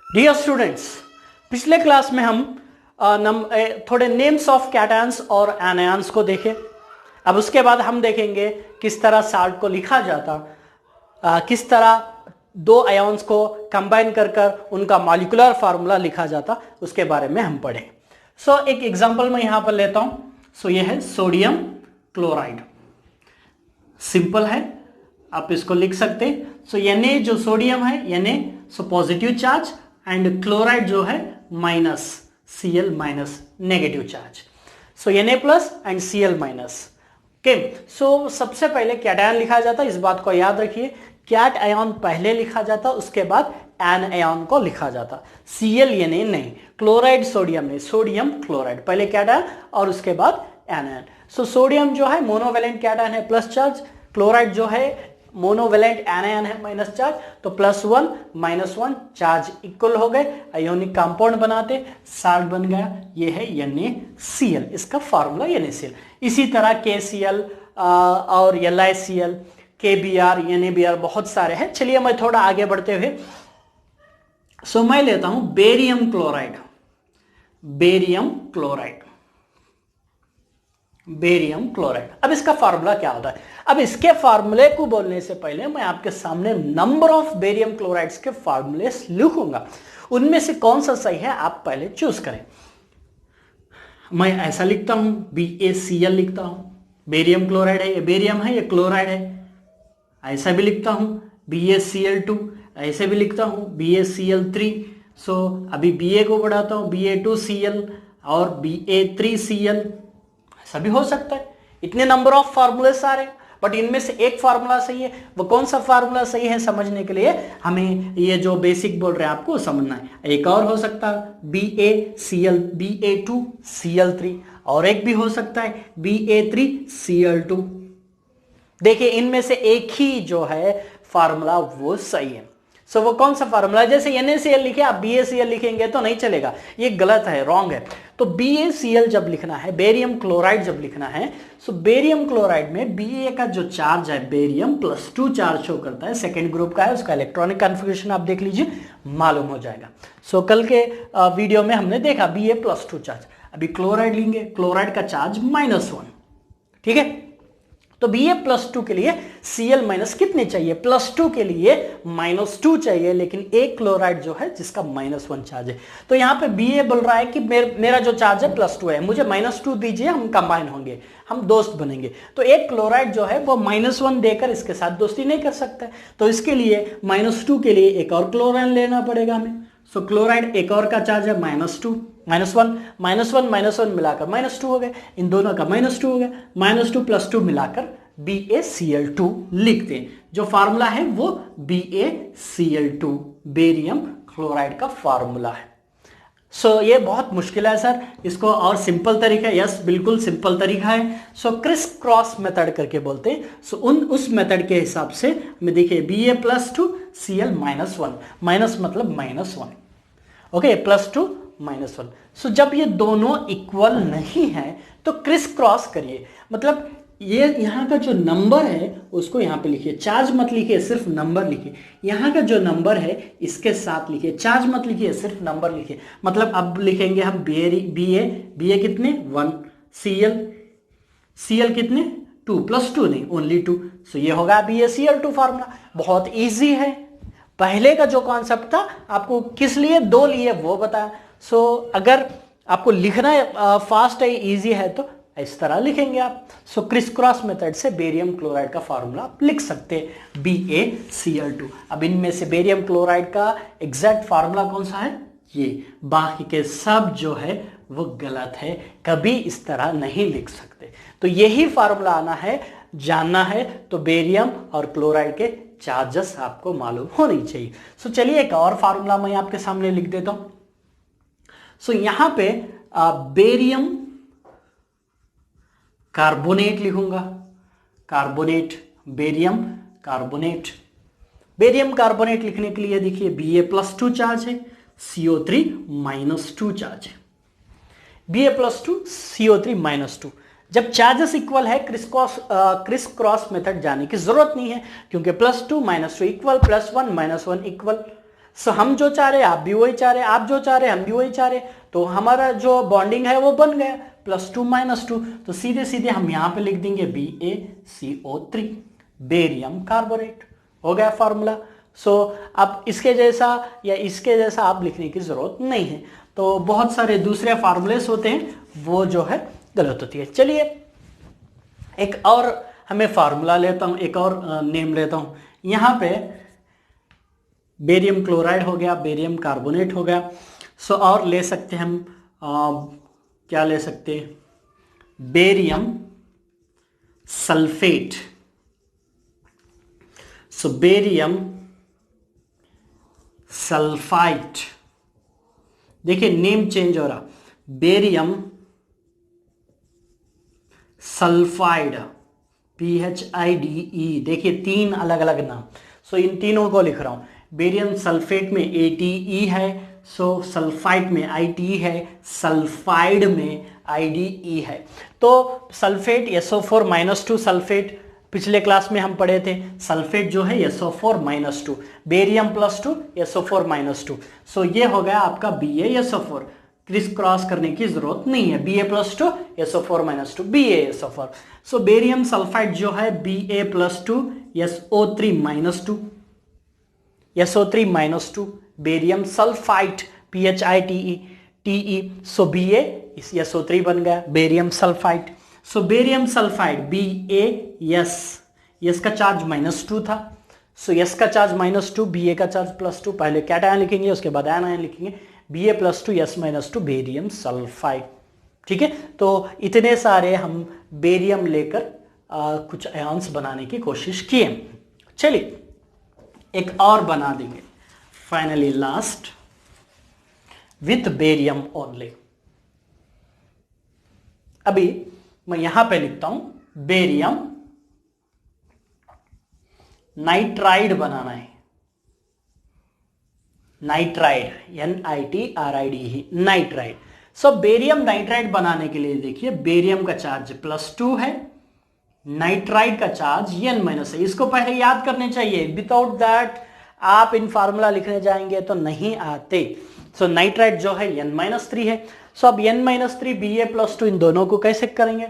Dear students, पिछले class में हम थोड़े नेम्स ऑफ कैटायंस और एनायंस को देखे। अब उसके बाद हम देखेंगे किस तरह साल्ट को लिखा जाता, किस तरह दो आयन्स को कंबाइन कर कर उनका मॉलिक्यूलर फार्मूला लिखा जाता, उसके बारे में हम पढ़ें। सो एक एग्जांपल मैं यहां पर लेता हूं। सो यह है सोडियम क्लोराइड, सिंपल है, आप इसको लिख सकते हैं। सो Na जो सोडियम है, Na so positive charge and chloride जो है minus, Cl minus negative charge. So Na plus and Cl minus. Okay, so सबसे पहले कैटायन लिखा जाता, इस बात को याद रखिए। कैट आयन पहले लिखा जाता, उसके बाद एन आयन को लिखा जाता। Cl Na नहीं, क्लोराइड सोडियम नहीं, सोडियम क्लोराइड, पहले कैटायन और उसके बाद एनायन। सो सोडियम जो है मोनोवेलेंट कैटायन है, प्लस चार्ज। क्लोराइड जो है मोनोवेलेंट एनायन है, माइनस चार्ज। तो +1 -1 चार्ज इक्वल हो गए, आयोनिक कंपाउंड बनाते, साल्ट बन गया। ये है NaCl, इसका फार्मूला NaCl। इसी तरह KCl और LiCl, KBr, NaBr बहुत सारे हैं। चलिए मैं थोड़ा आगे बढ़ते हुए सो मैं लेता हूं barium chloride. Barium chloride, barium chloride. अब इसका फार्मूला क्या होता है? अब इसके फार्मूले को बोलने से पहले मैं आपके सामने नंबर ऑफ बेरियम क्लोराइड्स के फार्मूले लिखूंगा, उनमें से कौन सा सही है आप पहले चूज करें। मैं ऐसा लिखता हूं, BaCl लिखता हूं, बेरियम क्लोराइड है, ये बेरियम है, ये क्लोराइड है। ऐसा भी लिखता हूं BaCl2, ऐसे भी लिखता हूं BaCl3। सो अभी Ba को बढ़ाता हूं, Ba2Cl और Ba3Cl, ऐसा भी हो सकता है। इतने नंबर ऑफ फार्मूले सारे, बट इनमें से एक फार्मूला सही है। वो कौन सा फार्मूला सही है समझने के लिए हमें ये जो बेसिक बोल रहे हैं आपको समझना है। एक और हो सकता है BaCl, Ba2Cl3, और एक भी हो सकता है Ba3Cl2। देखिए इनमें से एक ही जो है फार्मूला वो सही है। सो वो कौन सा फार्मूला? जैसे NaCl लिखे, आप BaCl लिखेंगे तो नहीं चलेगा, ये गलत है, रॉन्ग है। तो BaCl जब लिखना है, बेरियम क्लोराइड जब लिखना है, सो बेरियम क्लोराइड में Ba का जो चार्ज है, बेरियम +2 चार्ज शो करता है, सेकेंड ग्रुप का है, उसका इलेक्ट्रॉनिक कन्फिगरेशन आप देख लीजिए, मालूम हो जाएगा। सो कल के वीडियो में हमने देखा Ba +2 चार्ज। अभी क्लोराइड लेंगे, क्लोराइड का चार्ज -1, ठीक है। तो Ba+2 के लिए Cl माइनस कितने चाहिए? +2 के लिए -2 चाहिए, लेकिन एक क्लोराइड जो है जिसका -1 चार्ज है। तो यहां पे Ba बोल रहा है कि मेरा जो चार्ज है +2 है, मुझे -2 दीजिए, हम कंबाइन होंगे, हम दोस्त बनेंगे। तो एक क्लोराइड जो है वो -1 देकर इसके साथ दोस्ती नहीं कर सकता, तो इसके लिए -2 के लिए एक और क्लोराइड लेना पड़ेगा हमें। सो क्लोराइड एक और का चार्ज है -2, -1 मिलाकर -2 हो गए, इन दोनों का -2 हो गया, -2 + 2 मिलाकर BaCl2 लिखते हैं। जो फार्मूला है वो BaCl2 बेरियम क्लोराइड का फार्मूला है। सो ये बहुत मुश्किल है सर, इसको और सिंपल तरीका, यस बिल्कुल सिंपल तरीका है। सो क्रिस क्रॉस मेथड करके बोलते हैं। सो उस मेथड के हिसाब से हमें देखिए Ba+2 Cl -1, माइनस मतलब -1, ओके, +2 -1। सो जब ये दोनों इक्वल नहीं है तो क्रिस क्रॉस करिए, मतलब ये यहाँ का जो नंबर है उसको यहाँ पे लिखिए, चार्ज मत लिखिए, सिर्फ नंबर लिखिए। यहाँ का जो नंबर है इसके साथ लिखिए, चार्ज मत लिखिए, सिर्फ नंबर लिखिए। मतलब अब लिखेंगे हम Ba कितने 1, Cl कितने 2, +2 नहीं, ओनली 2। सो ये होगा BaCl2 फार्मूला। बहुत ईजी है। पहले का जो कॉन्सेप्ट था आपको किस लिए 2 लिए वो बताया। सो अगर आपको लिखना फास्ट है, इजी है, तो इस तरह लिखेंगे आप। सो क्रिस क्रॉस मेथड से बेरियम क्लोराइड का फार्मूला आप लिख सकते हैं BaCl2। अब इनमें से बेरियम क्लोराइड का एग्जैक्ट फार्मूला कौन सा है? ये, बाकी के सब जो है वो गलत है, कभी इस तरह नहीं लिख सकते। तो यही फार्मूला आना है, जानना है तो बेरियम और क्लोराइड के चार्जेस आपको मालूम होनी चाहिए। सो चलिए एक और फार्मूला मैं आपके सामने लिख देता हूं। सो यहां पे बेरियम कार्बोनेट लिखूंगा, carbonate, barium carbonate. Barium carbonate लिखने के लिए देखिए Ba+2 चार्ज है, CO3 -2 चार्ज है, Ba+2 CO3 -2। जब चार्जेस इक्वल है, क्रिस क्रॉस मेथड जाने की जरूरत नहीं है, क्योंकि +2 -2 इक्वल, +1 -1 इक्वल। सो हम जो चाह रहे आप भी वही चाह रहे, आप जो चाह रहे हम भी वही चाह रहे, तो हमारा जो बॉन्डिंग है वो बन गया +2 - 2। तो सीधे सीधे हम यहां पे लिख देंगे BaCO3 बेरियम कार्बोनेट, हो गया फॉर्मूला। सो अब इसके जैसा या इसके जैसा आप लिखने की जरूरत नहीं है। तो बहुत सारे दूसरे फार्मूलेस होते हैं वो जो है गलत होती है। चलिए एक और हमें फार्मूला लेता हूं, एक और नेम लेता हूं। यहां पे बेरियम क्लोराइड हो गया, बेरियम कार्बोनेट हो गया। सो और ले सकते हैं हम क्या ले सकते हैं, बेरियम सल्फेट। सो बेरियम सल्फाइट, देखिए नेम चेंज हो रहा, बेरियम सल्फाइड PHIDE, देखिए 3 अलग अलग नाम। सो इन तीनों को लिख रहा हूं। बेरियम सल्फेट में ATE है, सो सल्फाइड में ITE है, सल्फाइड में IDE है। तो सल्फेट SO4 - 2 सल्फेट पिछले क्लास में हम पढ़े थे। सल्फेट जो है SO4 - 2, बेरियम +2 SO4 - 2। सो ये हो गया आपका BaSO4, क्रिस क्रॉस करने की जरूरत नहीं है। Ba+2 SO4 - 2 BaSO4। सो बेरियम सल्फाइड जो है Ba+2 SO3 - 2 barium sulphide PHITE। सो Ba SO3 बन गया बेरियम सल्फाइड। सो बेरियम सल्फाइड BaS, यस का चार्ज -2 था। सो यस का चार्ज -2, Ba का चार्ज +2। पहले कैटायन लिखेंगे उसके बाद एनायन लिखेंगे। Ba+2 S-2 barium sulphide. ठीक है, तो इतने सारे हम बेरियम लेकर कुछ आयन्स बनाने की कोशिश किए। चलिए एक और बना देंगे, finally last with barium only. अभी मैं यहां पे लिखता हूं बेरियम नाइट्राइड बनाना है, नाइट्राइड NITRIDE नाइट्राइड। सो बेरियम नाइट्राइड बनाने के लिए देखिए बेरियम का चार्ज +2 है, नाइट्राइड का चार्ज N- है। इसको पहले याद करने चाहिए, विदाउट दैट आप इन फार्मूला लिखने जाएंगे तो नहीं आते। सो नाइट्राइड जो है N-3 है। सो अब N-3 Ba+2 इन दोनों को कैसे करेंगे,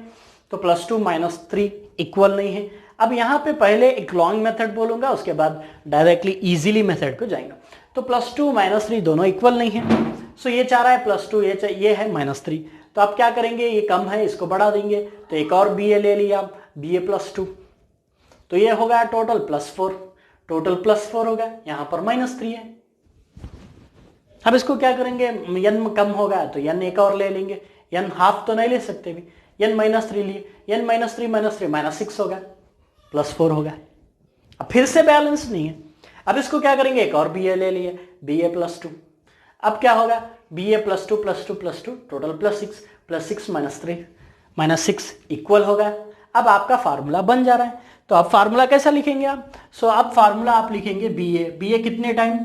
तो +2 - 3 इक्वल नहीं है। अब यहां पे पहले एक लॉन्ग मेथड बोलूंगा, उसके बाद डायरेक्टली इजीली मेथड को जाएंगे। तो +2 - 3 दोनों इक्वल नहीं है। सो ये चाह रहा है +2, ये है -3। तो आप क्या करेंगे, ये कम है इसको बढ़ा देंगे। तो एक और Ba ले लिया आप, Ba+2, तो ये हो गया टोटल +4, टोटल +4 हो गया, यहां पर -3 है। अब इसको क्या करेंगे, n कम होगा तो n एक और ले लेंगे, n हाफ तो नहीं ले सकते भी, n-3 लिए, n-3 - 6 हो गया, +4 हो गया। अब फिर से बैलेंस नहीं है। अब इसको क्या करेंगे, एक और Ba ले लिए, Ba+2। अब क्या होगा, Ba+2 +2 +2 टोटल +6, +6 - 3 -6 इक्वल होगा। अब आपका फार्मूला बन जा रहा है। तो अब फार्मूला कैसा लिखेंगे आप, सो अब फार्मूला आप लिखेंगे Ba कितने time,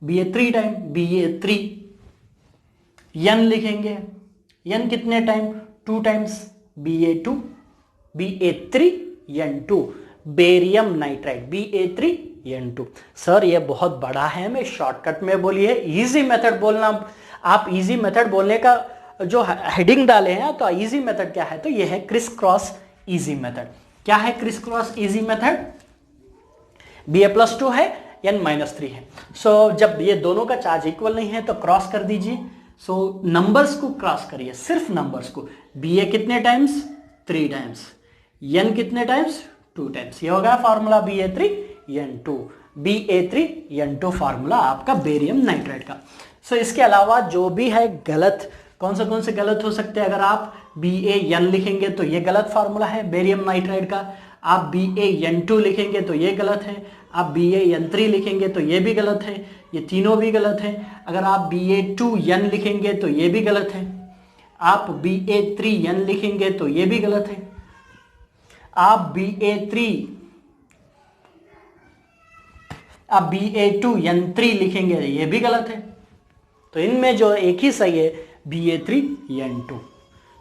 Ba 3 time, Ba3 n लिखेंगे, n कितने time 2 times, Ba2 Ba3 N2 barium nitride Ba3 N2। Sir ये बहुत बड़ा है, मैं शॉर्टकट में बोलिए, इजी मेथड बोलना। आप इजी मेथड बोलने का जो हेडिंग डाले हैं, तो इजी मेथड क्या है, तो ये है क्रिस क्रॉस इजी मेथड। क्या है criss cross easy method, Ba+2 है, N-3 है। सो जब ये दोनों का चार्ज इक्वल नहीं है तो क्रॉस कर दीजिए। सो नंबर्स को क्रॉस करिए, सिर्फ नंबर्स को। Ba कितने टाइम्स, 3 टाइम्स, n कितने टाइम्स, 2 टाइम्स। ये होगा फार्मूला Ba3 N2 फार्मूला आपका बेरियम नाइट्राइड का। सो इसके अलावा जो भी है गलत, कौन से गलत हो सकते हैं, अगर आप Ban लिखेंगे तो ये गलत फार्मूला है बेरियम नाइट्राइड का। आप Ban2 लिखेंगे तो ये गलत है, आप Ban3 लिखेंगे तो ये भी गलत है, ये तीनों भी गलत है। अगर आप Ba2n लिखेंगे तो ये भी गलत है, आप Ba3n लिखेंगे तो ये भी गलत है, आप Ba2n3 लिखेंगे ये भी गलत है। तो इनमें जो एक ही सही है Ba3N2।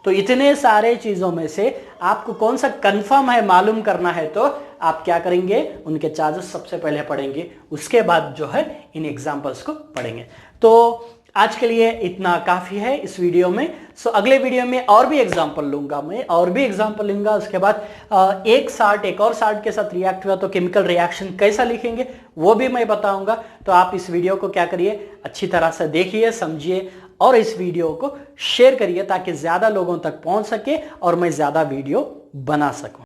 तो इतने सारे चीजों में से आपको कौन सा कंफर्म है मालूम करना है, तो आप क्या करेंगे, उनके चार्जेस सबसे पहले पढ़ेंगे, उसके बाद जो है इन एग्जांपल्स को पढ़ेंगे। तो आज के लिए इतना काफी है इस वीडियो में। सो अगले वीडियो में और भी एग्जांपल लूंगा, मैं और भी एग्जांपल लूंगा। उसके बाद एक और साल्ट के साथ रिएक्ट हुआ तो केमिकल रिएक्शन कैसा लिखेंगे वो भी मैं बताऊंगा। तो आप इस वीडियो को क्या करिए, अच्छी तरह से देखिए, समझिए और इस वीडियो को शेयर करिए ताकि ज्यादा लोगों तक पहुंच सके और मैं ज्यादा वीडियो बना सकूं।